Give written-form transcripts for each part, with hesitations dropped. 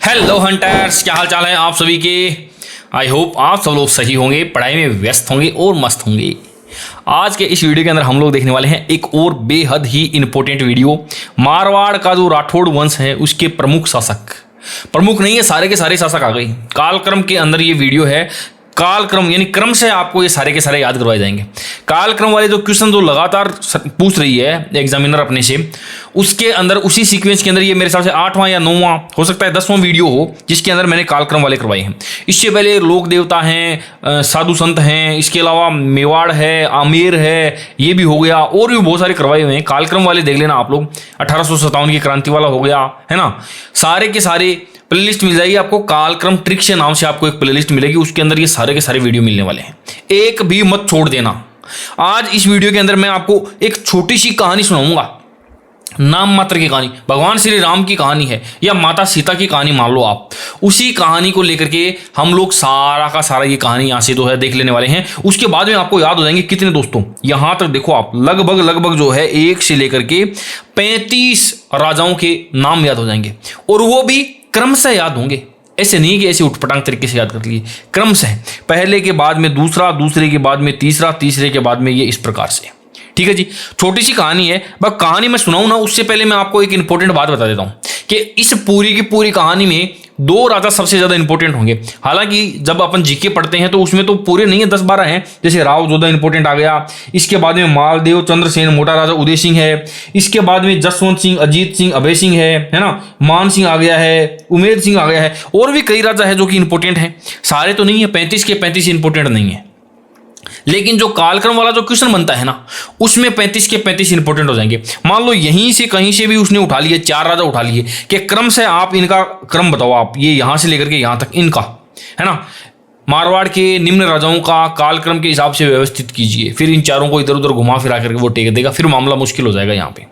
Hello hunters, क्या हाल चाल है आप सभी के। आई होप आप सब लोग सही होंगे, पढ़ाई में व्यस्त होंगे और मस्त होंगे। आज के इस वीडियो के अंदर हम लोग देखने वाले हैं एक और बेहद ही इंपॉर्टेंट वीडियो। मारवाड़ का जो राठौड़ वंश है उसके प्रमुख शासक, प्रमुख नहीं है, सारे के सारे शासक आ गए। कालक्रम के अंदर ये वीडियो है। कालक्रम यानी क्रम से आपको ये सारे के सारे याद करवाए जाएंगे। कालक्रम वाले जो क्वेश्चन जो लगातार पूछ रही है एग्जामिनर अपने से, उसके अंदर उसी सीक्वेंस के अंदर ये मेरे हिसाब से 8वां या 9वां हो सकता है 10वां वीडियो हो जिसके अंदर मैंने कालक्रम वाले करवाए हैं। इससे पहले लोक देवता हैं, साधु संत हैं, इसके अलावा मेवाड़ है, आमेर है, ये भी हो गया, और भी बहुत सारे करवाए हुए हैं। कालक्रम वाले देख लेना आप लोग। 1857 की क्रांति वाला हो गया है ना। सारे के सारे प्लेलिस्ट मिल जाएगी आपको। कालक्रम ट्रिक्स नाम से आपको एक प्लेलिस्ट मिलेगी, उसके अंदर ये सारे के सारे वीडियो मिलने वाले हैं। एक भी मत छोड़ देना। आज इस वीडियो के अंदर मैं आपको एक छोटी सी कहानी सुनाऊंगा, नाम मात्र की कहानी। भगवान श्री राम की कहानी है या माता सीता की कहानी मान लो आप। उसी कहानी को लेकर के हम लोग सारा का सारा ये कहानी यहाँ से जो है देख लेने वाले हैं। उसके बाद में आपको याद हो जाएंगे कितने दोस्तों, यहां तक देखो आप, लगभग जो है 1 से लेकर के 35 राजाओं के नाम याद हो जाएंगे, और वो भी क्रम से याद होंगे। ऐसे नहीं कि ऐसे उठपटांग तरीके से याद कर लिए, क्रम से। पहले के बाद में दूसरा, दूसरे के बाद में तीसरा, तीसरे के बाद में ये इस प्रकार से। ठीक है जी, छोटी सी कहानी है। बस कहानी मैं सुनाऊं ना, उससे पहले मैं आपको एक इंपॉर्टेंट बात बता देता हूं कि इस पूरी की पूरी कहानी में 2 राजा सबसे ज्यादा इंपॉर्टेंट होंगे। हालांकि जब अपन जीके पढ़ते हैं तो उसमें तो पूरे नहीं है, 10-12 हैं। जैसे राव जोधा इंपॉर्टेंट आ गया, इसके बाद में मालदेव चंद्रसेन मोटा राजा उदय सिंह है, इसके बाद में जसवंत सिंह, अजीत सिंह, अभय सिंह है ना, मान सिंह आ गया है, उमेद सिंह आ गया है, और भी कई राजा है जो कि इंपॉर्टेंट है। सारे तो नहीं है, 35 के 35 इंपॉर्टेंट नहीं है, लेकिन जो कालक्रम वाला जो क्वेश्चन बनता है ना, उसमें 35 के 35 इंपॉर्टेंट हो जाएंगे। मान लो यहीं से कहीं से भी उसने उठा लिए, 4 राजा उठा लिए कि क्रम से आप इनका क्रम बताओ, आप ये यहां से लेकर के यहां तक इनका, है ना, मारवाड़ के निम्न राजाओं का कालक्रम के हिसाब से व्यवस्थित कीजिए। फिर इन चारों को इधर उधर घुमा फिरा करके वो टेक देगा, फिर मामला मुश्किल हो जाएगा यहाँ पे।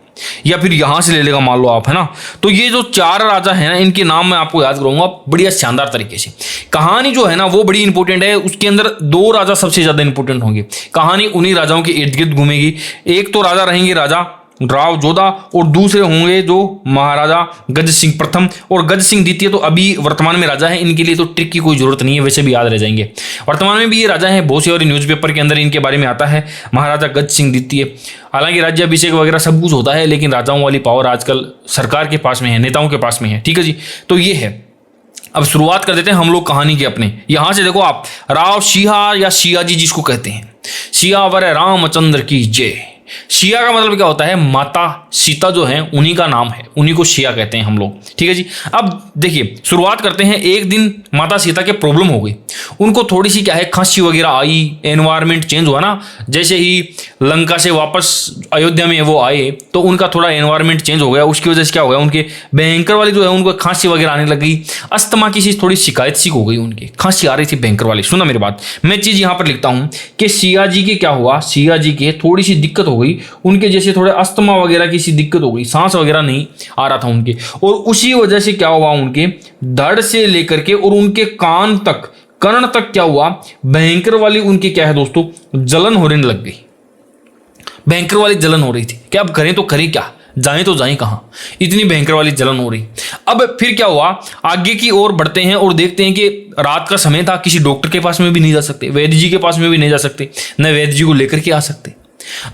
या फिर यहां से ले लेगा मान लो आप, है ना। तो ये जो 4 राजा है ना, इनके नाम मैं आपको याद करूंगा बढ़िया शानदार तरीके से। कहानी जो है ना वो बड़ी इंपॉर्टेंट है, उसके अंदर 2 राजा सबसे ज्यादा इंपॉर्टेंट होंगे। कहानी उन्हीं राजाओं के इर्द गिर्द घूमेगी। एक तो राजा रहेंगे राजा राव जोधा, और दूसरे होंगे जो महाराजा गज सिंह प्रथम और गज सिंह द्वितीय। तो अभी वर्तमान में राजा है, इनके लिए तो ट्रिक की कोई जरूरत नहीं है, वैसे भी याद रह जाएंगे। वर्तमान में भी ये राजा हैं, बहुत से और न्यूज़पेपर के अंदर इनके बारे में आता है, महाराजा गज सिंह द्वितीय। हालांकि राज्याभिषेक वगैरह सब कुछ होता है, लेकिन राजाओं वाली पावर आजकल सरकार के पास में है, नेताओं के पास में है। ठीक है जी, तो ये है। अब शुरुआत कर देते हैं हम लोग कहानी के अपने। यहां से देखो आप, राव सिया या सिया जी जिसको कहते हैं, सियावर रामचंद्र की जय। सिया का मतलब क्या होता है, माता सीता जो है उन्हीं का नाम है, उन्हीं को सिया कहते हैं हम लोग। ठीक है जी। अब देखिए शुरुआत करते हैं। एक दिन माता सीता के प्रॉब्लम हो गई, उनको थोड़ी सी क्या है खांसी वगैरह आई, एनवायरनमेंट चेंज हुआ ना। जैसे ही लंका से वापस अयोध्या में वो आए तो उनका थोड़ा एनवायरनमेंट चेंज हो गया। उसकी वजह से क्या हो गया, उनके भयंकर वाली जो है उनको खांसी वगैरह आने लग गई। अस्थमा की सी थोड़ी शिकायत सी हो गई, उनकी खांसी आ रही थी भयंकर वाली। सुना मेरी बात, मैं चीज यहाँ पर लिखता हूँ कि सिया जी के क्या हुआ, सिया जी के थोड़ी सी दिक्कत हो गई, उनके जैसे थोड़े अस्थमा वगैरह की सी दिक्कत हो गई, सांस वगैरह नहीं आ रहा था उनके। और उसी वजह से क्या हुआ, उनके धड़ से लेकर के और उनके कान तक, कर्ण तक क्या हुआ, भयंकर वाली उनकी क्या है दोस्तों, जलन होने लग गई। भयंकर वाली जलन हो रही थी कि अब करें तो करें क्या, जाएं तो जाएं कहां, इतनी भयंकर वाली जलन हो रही। अब फिर क्या हुआ, आगे की ओर बढ़ते हैं और देखते हैं कि रात का समय था, किसी डॉक्टर के पास में भी नहीं जा सकते, वैद्य जी के पास में भी नहीं जा सकते, न वैद्य जी को लेकर के आ सकते।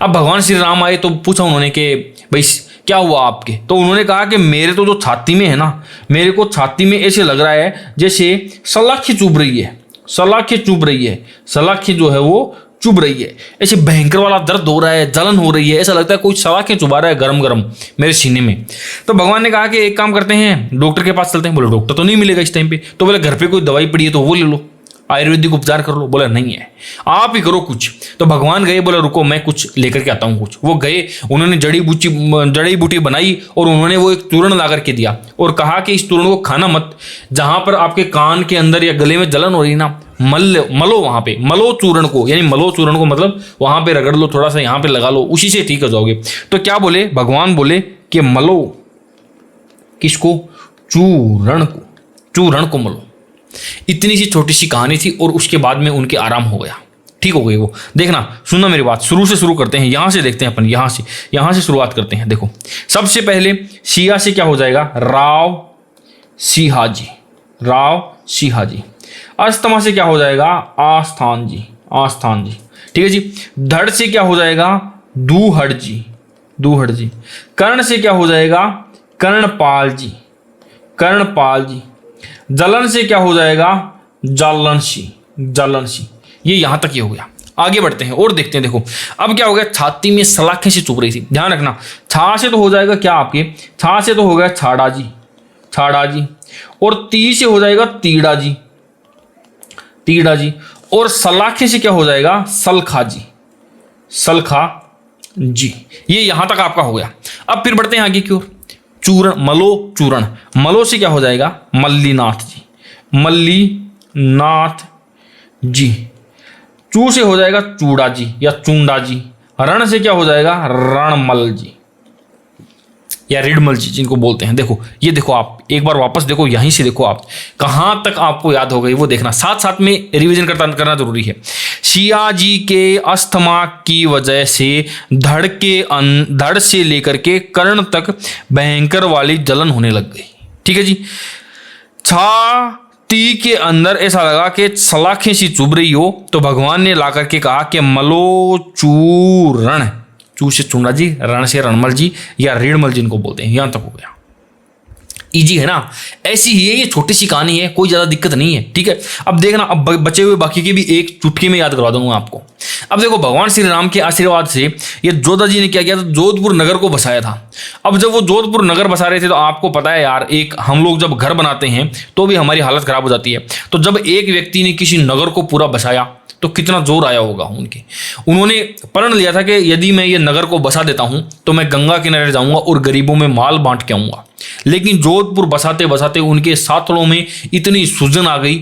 अब भगवान श्री राम आए तो पूछा उन्होंने कि भाई क्या हुआ आपके। तो उन्होंने कहा कि मेरे तो जो छाती में है ना, मेरे को छाती में ऐसे लग रहा है जैसे सलाखें चुभ रही है, सलाखें चुभ रही है, सलाखें जो है वो चुभ रही है, ऐसे भयंकर वाला दर्द हो रहा है, जलन हो रही है, ऐसा लगता है कोई सलाखें चुभा रहा है गरम गरम मेरे सीने में। तो भगवान ने कहा कि एक काम करते हैं, डॉक्टर के पास चलते हैं। बोले डॉक्टर तो नहीं मिलेगा इस टाइम पे। तो बोले घर पे कोई दवाई पड़ी है तो वो ले लो, आयुर्वेदिक उपचार कर लो। बोला नहीं है, आप ही करो कुछ। तो भगवान गए, बोला रुको मैं कुछ लेकर के आता हूँ कुछ। वो गए, उन्होंने जड़ी बूटी बनाई और उन्होंने वो एक चूर्ण ला करके दिया और कहा कि इस चूर्ण को खाना मत, जहां पर आपके कान के अंदर या गले में जलन हो रही ना, मलो वहां पे, मलो चूर्ण को, यानी मलो चूर्ण को मतलब वहां पे रगड़ लो, थोड़ा सा यहाँ पे लगा लो, उसी से ठीक हो जाओगे। तो क्या बोले भगवान, बोले कि मलो किसको, चूर्ण को, चूर्ण को मलो। इतनी सी छोटी सी कहानी थी और उसके बाद में उनके आराम हो गया, ठीक हो गई वो। देखना, सुनना मेरी बात, शुरू से शुरू करते हैं, यहां से देखते हैं अपन, यहां से शुरुआत करते हैं। देखो सबसे पहले सिया से क्या हो जाएगा, राव सिहाजी, राव सिंहाजी। अस्थमा से क्या हो जाएगा? आस्थान जी, आस्थान जी। ठीक है जी। धड़ से क्या हो जाएगा? दूहड़ जी, दूहड़ जी। कर्ण से क्या हो जाएगा? कर्णपाल जी, कर्णपाल जी। जलन से क्या हो जाएगा? जालनसी, जालनसी। ये यहां तक ये हो गया। आगे बढ़ते हैं और देखते हैं। देखो अब क्या हो गया, छाती में सलाखें से चुभ रही थी। ध्यान रखना, छा से तो हो जाएगा क्या आपके, छा से तो हो गया छाड़ा जी, छाड़ा जी। और ती से हो जाएगा तीड़ा जी, तीड़ा जी। और सलाखे से क्या हो जाएगा? सलखा जी, सलखा जी। ये यहां तक आपका हो गया। अब फिर बढ़ते हैं आगे की ओर। चूरण, मलो चूरण। मलो से क्या हो जाएगा? मल्लीनाथ जी, मल्लीनाथ जी। चू से हो जाएगा चूड़ा जी या चूंडा जी। रण से क्या हो जाएगा? रणमल जी या रिडमल जी जिनको बोलते हैं। देखो ये देखो, आप एक बार वापस देखो, यहीं से देखो आप कहां तक आपको याद हो गई वो देखना, साथ साथ में रिवीजन करना जरूरी है। सिया जी के अस्थमा की वजह से धड़ से लेकर के कर्ण तक भयंकर वाली जलन होने लग गई। ठीक है जी। छाती के अंदर ऐसा लगा कि सलाखें सी चुभ रही हो, तो भगवान ने ला करके कहा कि मलो चूरण। चू से चूड़ा जी, रण से रणमल जी या रीड़मल जिनको बोलते हैं। यहां तक हो गया। इजी है ना, ऐसी ही है, ये छोटी सी कहानी है, कोई ज्यादा दिक्कत नहीं है। ठीक है। अब देखना, अब बचे हुए बाकी के भी एक चुटकी में याद करवा दूंगा आपको। अब देखो भगवान श्री राम के आशीर्वाद से ये जोधा जी ने क्या किया था, जोधपुर नगर को बसाया था। अब जब वो जोधपुर नगर बसा रहे थे तो आपको पता है यार, एक हम लोग जब घर बनाते हैं तो भी हमारी हालत खराब हो जाती है। तो जब एक व्यक्ति ने किसी नगर को पूरा बसाया तो कितना जोर आया होगा उनके। उन्होंने प्रण लिया था कि यदि मैं ये नगर को बसा देता हूं तो मैं गंगा किनारे जाऊंगा और गरीबों में माल बांट के आऊंगा। लेकिन जोधपुर बसाते बसाते उनके साथड़ों में इतनी सूजन आ गई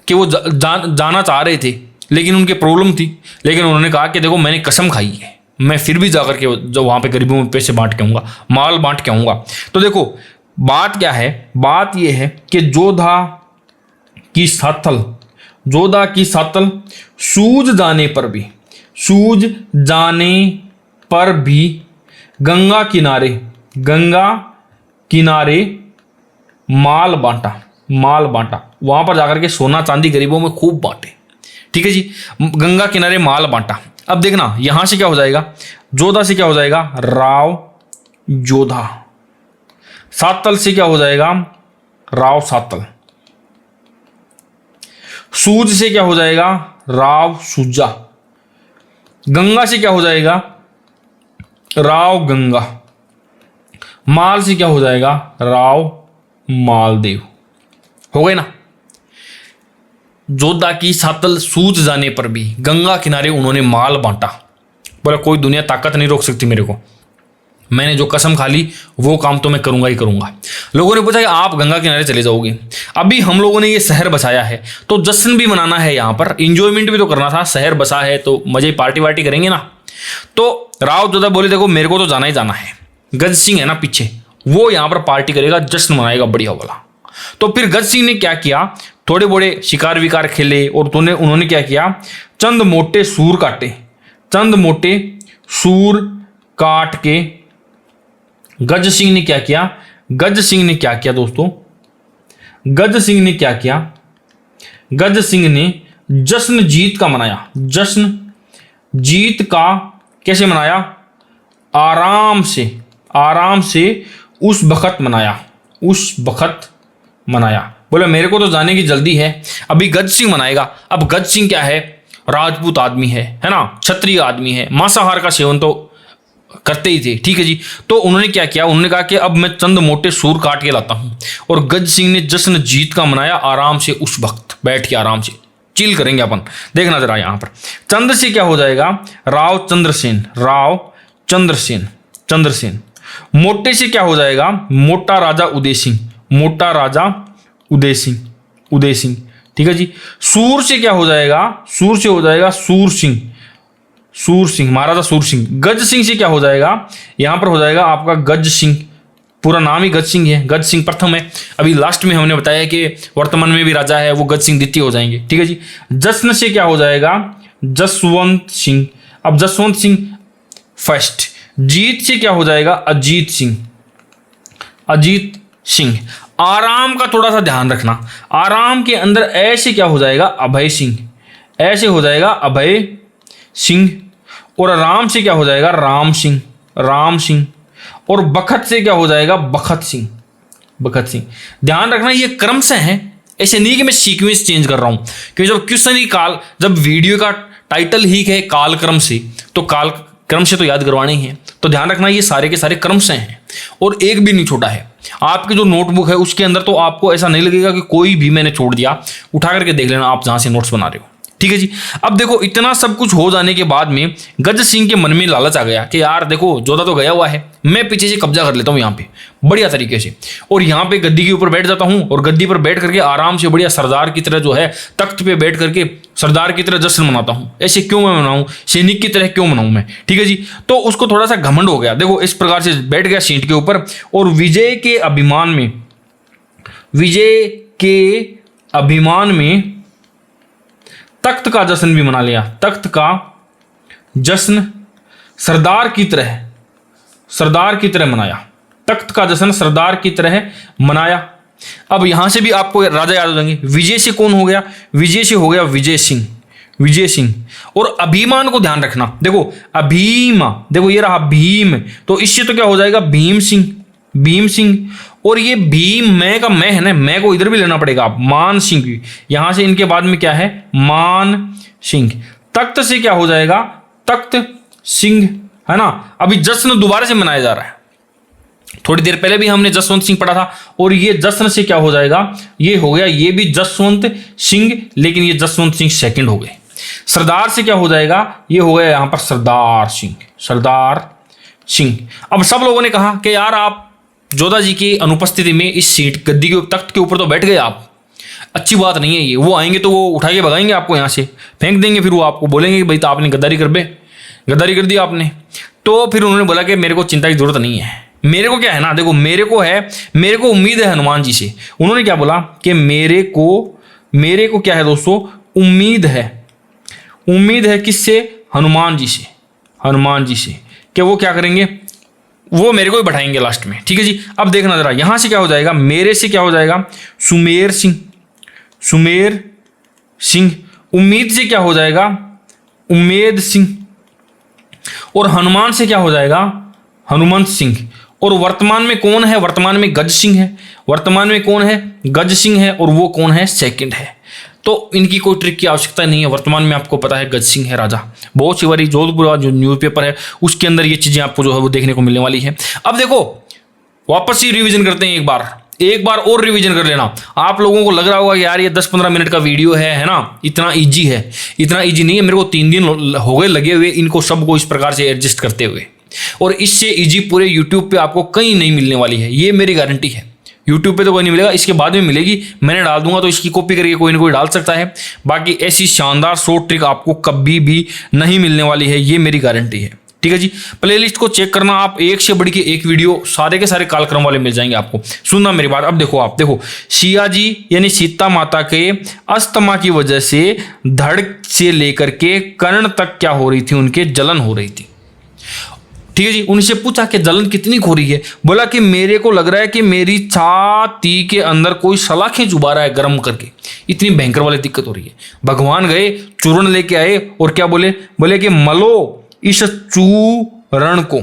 कि वो जाना चाह रहे थे, लेकिन उनके प्रॉब्लम थी। लेकिन उन्होंने कहा कि देखो मैंने कसम खाई है, मैं फिर भी जाकर के जो वहां पे गरीबों में पैसे बांट के आऊंगा, माल बांट के आऊंगा। तो देखो बात क्या है, बात यह है कि जोधा की सातल सूझ जाने पर भी गंगा किनारे माल बांटा वहां पर जाकर के सोना चांदी गरीबों में खूब बांटे। ठीक है जी। गंगा किनारे माल बांटा। अब देखना यहां से क्या हो जाएगा, जोधा से क्या हो जाएगा? राव जोधा। सातल से क्या हो जाएगा? राव सातल। सूज से क्या हो जाएगा? राव सूजा। गंगा से क्या हो जाएगा? राव गंगा। माल से क्या हो जाएगा? राव मालदेव। हो गए ना। जोधा की सातल सूझ जाने पर भी गंगा किनारे उन्होंने माल बांटा। बोला कोई दुनिया ताकत नहीं रोक सकती मेरे को, मैंने जो कसम खा ली वो काम तो मैं करूंगा ही करूंगा। लोगों ने पूछा कि आप गंगा किनारे चले जाओगे। अभी हम लोगों ने ये शहर बसाया है तो जश्न भी मनाना है, यहाँ पर इंजॉयमेंट भी तो करना था। शहर बसा है तो मजे पार्टी वार्टी करेंगे ना। तो राव जोधा बोले देखो मेरे को तो जाना ही जाना है। गज सिंह है ना पीछे, वो यहाँ पर पार्टी करेगा, जश्न मनाएगा बढ़िया वाला। तो फिर गज सिंह ने क्या किया, थोड़े बड़े शिकार विकार खेले और उन्होंने क्या किया, चंद मोटे सूर काट के गज सिंह ने क्या किया दोस्तों, गज सिंह ने जश्न जीत का मनाया। जश्न जीत का कैसे मनाया? आराम से उस बखत मनाया। बोले मेरे को तो जाने की जल्दी है, अभी गज सिंह मनाएगा। अब गज सिंह क्या है, राजपूत आदमी है ना, क्षत्रिय आदमी है, मांसाहार का सेवन तो करते ही थे। ठीक है जी। तो उन्होंने क्या किया, उन्होंने कहा कि अब मैं चंद मोटे सूर काट के लाता हूं। और गज सिंह ने जश्न जीत का मनाया आराम से, उस वक्त बैठ के आराम से चिल करेंगे अपन। देखना जरा यहां पर चंद्र से क्या हो जाएगा, राव चंद्रसेन। मोटे से क्या हो जाएगा, मोटा राजा उदय सिंह। ठीक है जी। सूर से क्या हो जाएगा, सूर से हो जाएगा सूर सिंह, महाराजा सूर सिंह। गज सिंह से क्या हो जाएगा, यहां पर हो जाएगा आपका गज सिंह, पूरा नाम ही गज सिंह है, गज सिंह प्रथम है। अभी लास्ट में हमने बताया कि वर्तमान में भी राजा है वो गज सिंह द्वितीय हो जाएंगे। ठीक है जी। जश्न से क्या हो जाएगा, जसवंत सिंह। अब जसवंत सिंह फर्स्ट। जीत से क्या हो जाएगा, अजीत सिंह। आराम का थोड़ा सा ध्यान रखना। आराम के अंदर ऐसे क्या हो जाएगा, अभय सिंह, ऐसे हो जाएगा अभय सिंह। और राम से क्या हो जाएगा, राम सिंह, राम सिंह। और बखत से क्या हो जाएगा, बखत सिंह, बखत सिंह। ध्यान रखना ये क्रम से है, ऐसे नहीं कि मैं सीक्वेंस चेंज कर रहा हूं, क्योंकि जब क्वेश्चन ही काल, जब वीडियो का टाइटल ही है काल क्रम से, तो काल क्रम से तो याद करवाने ही है। तो ध्यान रखना ये सारे के सारे क्रम से हैं और एक भी नहीं छोटा है। आपकी जो नोटबुक है उसके अंदर तो आपको ऐसा नहीं लगेगा कि कोई भी मैंने छोड़ दिया, उठा करके देख लेना आप जहां से नोट्स बना रहे हो। ठीक है जी। अब देखो इतना सब कुछ हो जाने के बाद में गज सिंह के मन में लालच आ गया कि यार देखो जोधा तो गया हुआ है, मैं पीछे से कब्जा कर लेता हूँ यहाँ पे बढ़िया तरीके से, और यहाँ पे गद्दी के ऊपर बैठ जाता हूँ और गद्दी पर बैठ करके आराम से बढ़िया सरदार की तरह जो है तख्त पे बैठ करके सरदार की तरह जश्न मनाता हूँ। ऐसे क्यों मैं मनाऊं, सैनिक की तरह क्यों मनाऊं मैं। ठीक है जी। तो उसको थोड़ा सा घमंड हो गया। देखो इस प्रकार से बैठ गया सीट के ऊपर और विजय के अभिमान में, विजय के अभिमान में तख्त का जश्न भी मना लिया। तख्त का जश्न सरदार की तरह, सरदार की तरह मनाया। तख्त का जश्न सरदार की तरह मनाया। अब यहां से भी आपको राजा याद हो जाएंगे। विजय से कौन हो गया, विजय से हो गया विजय सिंह, विजय सिंह। और अभिमान को ध्यान रखना। देखो अभीम, देखो ये रहा भीम, तो इससे तो क्या हो जाएगा भीम सिंह, भीम सिंह। और ये भीम मैं का मैं है ना, मैं को इधर भी लेना पड़ेगा आप, मान सिंह। यहां से इनके बाद में क्या है, मान सिंह। तख्त से क्या हो जाएगा, तख्त सिंह, है ना। अभी जश्न दोबारा से मनाया जा रहा है। थोड़ी देर पहले भी हमने जसवंत सिंह पढ़ा था और ये जश्न से क्या हो जाएगा, ये हो गया, ये भी जसवंत सिंह, लेकिन ये जसवंत सिंह सेकंड हो गए। सरदार से क्या हो जाएगा, ये हो गया यहां पर सरदार सिंह, सरदार सिंह। अब सब लोगों ने कहा कि यार आप जोधा जी की अनुपस्थिति में इस सीट गद्दी के तख्त के ऊपर तो बैठ गए आप, अच्छी बात नहीं है ये। वो आएंगे तो वो उठा के भगाएंगे आपको, यहाँ से फेंक देंगे, फिर वो आपको बोलेंगे कि भाई तो आपने गद्दारी कर दी आपने। तो फिर उन्होंने बोला कि मेरे को चिंता की जरूरत नहीं है, मेरे को क्या है ना, देखो मेरे को उम्मीद है हनुमान जी से। उन्होंने क्या बोला कि मेरे को क्या है दोस्तों, उम्मीद है किससे, हनुमान जी से, हनुमान जी से, कि वो क्या करेंगे, वो मेरे को ही बैठाएंगे लास्ट में। ठीक है जी। अब देखना जरा, यहां से क्या हो जाएगा, मेरे से क्या हो जाएगा, सुमेर सिंह, सुमेर सिंह। उम्मीद से क्या हो जाएगा, उम्मेद सिंह। और हनुमान से क्या हो जाएगा, हनुमंत सिंह। और वर्तमान में कौन है, वर्तमान में गज सिंह है, वर्तमान में कौन है, गज सिंह है, और वो कौन है, सेकंड है। तो इनकी कोई ट्रिक की आवश्यकता नहीं है। वर्तमान में आपको पता है गज सिंह है राजा। बहुत सी बारी जोधपुर जो न्यूज़पेपर है उसके अंदर ये चीजें आपको जो है वो देखने को मिलने वाली है। अब देखो वापस ही रिवीजन करते हैं, एक बार और रिवीजन कर लेना। आप लोगों को लग रहा होगा कि यार ये 10-15 मिनट का वीडियो है ना, इतना इजी है। इतना इजी नहीं है, मेरे को 3 दिन हो गए लगे हुए इनको सबको इस प्रकार से एडजस्ट करते हुए, और इससे इजी पूरे यूट्यूब पे आपको कहीं नहीं मिलने वाली है, ये मेरी गारंटी है। यूट्यूब पे तो कोई नहीं मिलेगा, इसके बाद में मिलेगी, मैंने डाल दूंगा तो इसकी कॉपी करके कोई ना कोई डाल सकता है। बाकी ऐसी शानदार शॉर्ट ट्रिक आपको कभी भी नहीं मिलने वाली है, ये मेरी गारंटी है। ठीक है जी। प्लेलिस्ट को चेक करना आप, एक से बढ़ के एक वीडियो सारे के सारे कालक्रम वाले मिल जाएंगे आपको। सुनना मेरी बात। अब देखो, आप देखो सिया जी यानी सीता माता के अस्थमा की वजह से धड़ से लेकर के कर्ण तक क्या हो रही थी, उनके जलन हो रही थी। ठीक है जी। उनसे पूछा कि जलन कितनी हो रही है, बोला कि मेरे को लग रहा है कि मेरी छाती के अंदर कोई सलाखें चुबा रहा है गर्म करके, इतनी भयंकर वाली दिक्कत हो रही है। भगवान गए, चूर्ण लेके आए और क्या बोले कि मलो इस चूर्ण को,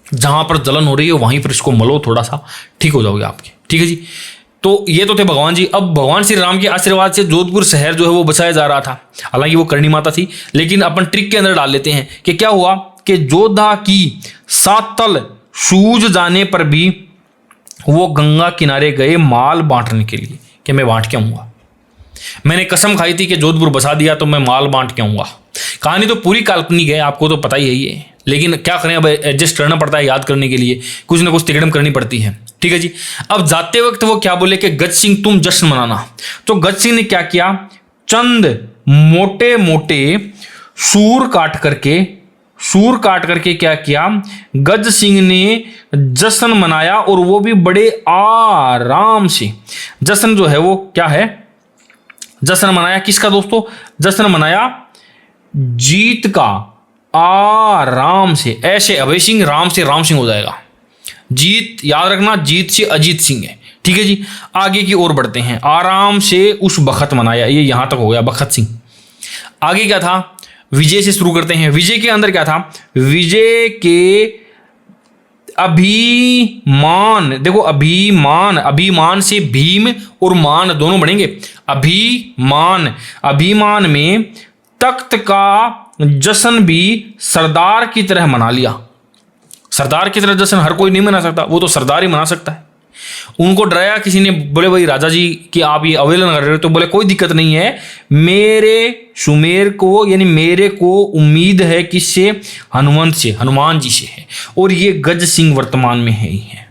जहां पर जलन हो रही है वहीं पर इसको मलो, थोड़ा सा ठीक हो जाओगे आपके। ठीक है जी। तो ये तो थे भगवान जी। अब भगवान श्री राम के आशीर्वाद से जोधपुर शहर जो है वो बचाया जा रहा था, हालांकि वो करणी माता थी, लेकिन अपन ट्रिक के अंदर डाल लेते हैं कि क्या हुआ कि जोधा की सातल सूझ जाने पर भी वो गंगा किनारे गए माल बांटने के लिए कि मैं बांट के आऊंगा। मैंने कसम खाई थी कि जोधपुर बसा दिया तो मैं माल बांट के आऊंगा। कहानी तो पूरी काल्पनिक है, आपको तो पता ही है ये, लेकिन क्या करें, अब एडजस्ट करना पड़ता है, याद करने के लिए कुछ ना कुछ तिकड़म करनी पड़ती है। ठीक है जी। अब जाते वक्त वो क्या बोले कि गज सिंह तुम जश्न मनाना। तो गज सिंह ने क्या किया, चंद मोटे मोटे सूर काट करके क्या किया, गज सिंह ने जश्न मनाया, और वो भी बड़े आराम से। जश्न जो है वो क्या है, जश्न मनाया किसका दोस्तों, जश्न मनाया जीत का, आराम से। ऐसे अभय सिंह, राम से राम सिंह हो जाएगा। जीत याद रखना, जीत से अजीत सिंह है। ठीक है जी, आगे की ओर बढ़ते हैं। आराम से उस बखत मनाया, ये यहां तक हो गया बखत सिंह। आगे क्या था, विजय से शुरू करते हैं। विजय के अंदर क्या था, विजय के अभिमान, देखो अभिमान, अभिमान से भीम और मान दोनों बढ़ेंगे। अभिमान, अभिमान में तख्त का जश्न भी सरदार की तरह मना लिया। सरदार की तरह जश्न हर कोई नहीं मना सकता, वो तो सरदार ही मना सकता है। उनको डराया किसी ने, बोले भाई राजा जी कि आप ये अवहेलना कर रहे हो, तो बोले कोई दिक्कत नहीं है, मेरे सुमेर को यानी मेरे को उम्मीद है किससे, हनुमंत से, हनुमान जी से है, और ये गज सिंह वर्तमान में है ही है।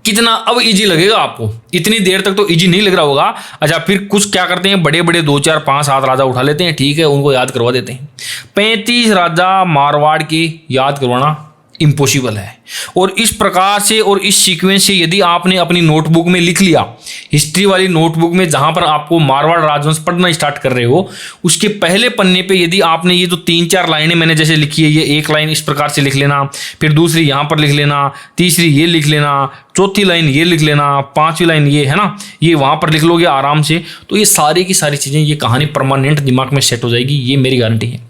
कितना अब इजी लगेगा आपको, इतनी देर तक तो इजी नहीं लग रहा होगा। अच्छा, फिर कुछ क्या करते हैं, बड़े बड़े 2 4 5 7 राजा उठा लेते हैं, ठीक है, उनको याद करवा देते हैं। 35 राजा मारवाड़ की याद करवाना इम्पॉसिबल है। और इस प्रकार से और इस सीक्वेंस से यदि आपने अपनी नोटबुक में लिख लिया, हिस्ट्री वाली नोटबुक में जहां पर आपको मारवाड़ राजवंश पढ़ना स्टार्ट कर रहे हो, उसके पहले पन्ने पे यदि आपने ये जो 3 4 लाइनें मैंने जैसे लिखी है, ये एक लाइन इस प्रकार से लिख लेना, फिर दूसरी यहां पर लिख लेना, तीसरी ये लिख लेना, चौथी लाइन ये लिख लेना, 5वीं लाइन ये है ना, ये वहां पर लिख लोगे आराम से, तो ये सारी की सारी चीजें, ये कहानी परमानेंट दिमाग में सेट हो जाएगी, ये मेरी गारंटी है।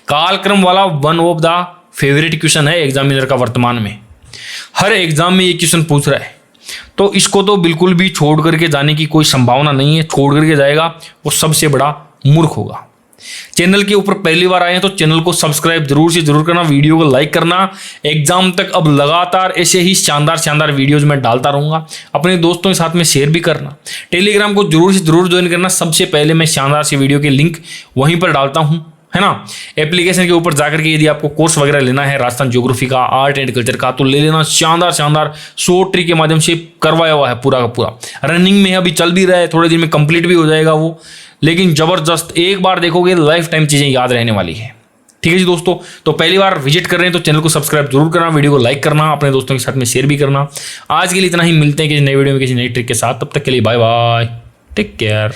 कालक्रम वाला one of the favourite question है एग्जामिनर का, वर्तमान में हर एग्जाम में ये क्वेश्चन पूछ रहा है, तो इसको तो बिल्कुल भी छोड़ करके जाने की कोई संभावना नहीं है। छोड़ करके जाएगा वो सबसे बड़ा मूर्ख होगा। चैनल के ऊपर पहली बार आए हैं तो चैनल को सब्सक्राइब जरूर से जरूर करना, वीडियो को लाइक करना। एग्जाम तक अब लगातार ऐसे ही शानदार शानदार वीडियोज मैं डालता रहूंगा, अपने दोस्तों के साथ में शेयर भी करना। टेलीग्राम को जरूर से जरूर ज्वाइन करना, सबसे पहले मैं शानदार सी वीडियो के लिंक वहीं पर डालता हूं, है ना। एप्लीकेशन के ऊपर जाकर के यदि आपको कोर्स वगैरह लेना है राजस्थान ज्योग्राफी का, आर्ट एंड कल्चर का, तो ले लेना। शानदार शानदार शॉर्ट ट्रिक के माध्यम से करवाया हुआ है पूरा का पूरा, रनिंग में अभी चल भी रहा है, थोड़े दिन में कंप्लीट भी हो जाएगा वो, लेकिन जबरदस्त, एक बार देखोगे लाइफ टाइम चीजें याद रहने वाली है। ठीक है जी दोस्तों, तो पहली बार विजिट कर रहे हैं तो चैनल को सब्सक्राइब जरूर करना, वीडियो को लाइक करना, अपने दोस्तों के साथ में शेयर भी करना। आज के लिए इतना ही, मिलते हैं किसी नई वीडियो में किसी नई ट्रिक के साथ, तब तक के लिए बाय बाय, टेक केयर।